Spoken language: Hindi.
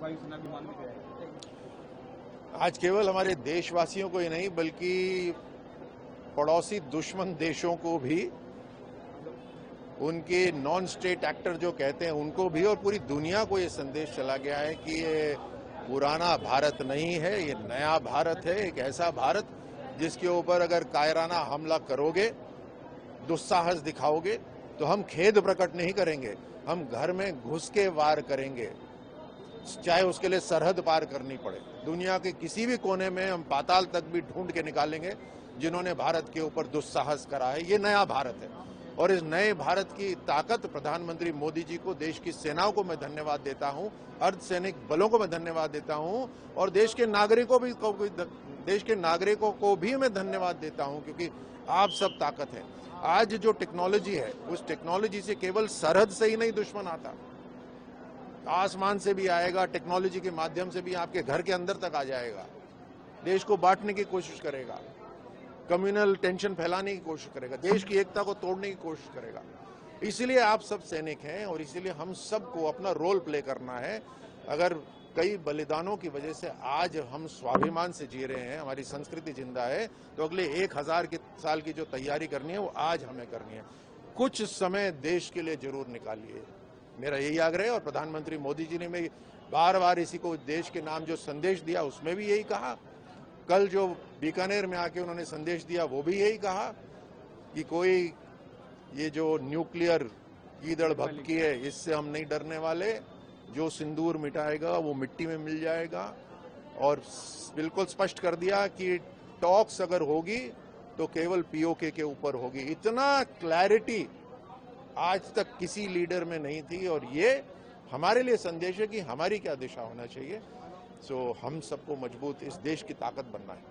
वायुसेना विमान भी गए। आज केवल हमारे देशवासियों को ही नहीं बल्कि पड़ोसी दुश्मन देशों को भी, उनके नॉन स्टेट एक्टर जो कहते हैं उनको भी और पूरी दुनिया को ये संदेश चला गया है कि ये पुराना भारत नहीं है, ये नया भारत है। एक ऐसा भारत जिसके ऊपर अगर कायराना हमला करोगे, दुस्साहस दिखाओगे तो हम खेद प्रकट नहीं करेंगे, हम घर में घुस के वार करेंगे, चाहे उसके लिए सरहद पार करनी पड़े। दुनिया के किसी भी कोने में हम पाताल तक भी ढूंढ के निकालेंगे जिन्होंने भारत के ऊपर दुस्साहस करा है। ये नया भारत है और इस नए भारत की ताकत प्रधानमंत्री मोदी जी को, देश की सेनाओं को मैं धन्यवाद देता हूं, अर्धसैनिक बलों को मैं धन्यवाद देता हूं और देश के नागरिकों को भी मैं धन्यवाद देता हूं, क्योंकि आप सब ताकत है। आज जो टेक्नोलॉजी है उस टेक्नोलॉजी से केवल सरहद से ही नहीं दुश्मन आता, आसमान से भी आएगा, टेक्नोलॉजी के माध्यम से भी आपके घर के अंदर तक आ जाएगा, देश को बांटने की कोशिश करेगा, कम्युनल टेंशन फैलाने की कोशिश करेगा, देश की एकता को तोड़ने की कोशिश करेगा। इसीलिए आप सब सैनिक हैं और इसीलिए हम सबको अपना रोल प्ले करना है। अगर कई बलिदानों की वजह से आज हम स्वाभिमान से जी रहे हैं, हमारी संस्कृति जिंदा है, तो अगले 1000 साल की जो तैयारी करनी है वो आज हमें करनी है। कुछ समय देश के लिए जरूर निकालिए, मेरा यही आग्रह है। और प्रधानमंत्री मोदी जी ने मैं बार बार इसी को देश के नाम जो संदेश दिया उसमें भी यही कहा। कल जो बीकानेर में आके उन्होंने संदेश दिया वो भी यही कहा कि कोई ये जो न्यूक्लियर ईंधन भभकी है इससे हम नहीं डरने वाले, जो सिंदूर मिटाएगा वो मिट्टी में मिल जाएगा। और बिल्कुल स्पष्ट कर दिया कि टॉक्स अगर होगी तो केवल पीओके के ऊपर होगी। इतना क्लैरिटी आज तक किसी लीडर में नहीं थी और ये हमारे लिए संदेश है कि हमारी क्या दिशा होना चाहिए। सो हम सबको मजबूत इस देश की ताकत बनना है।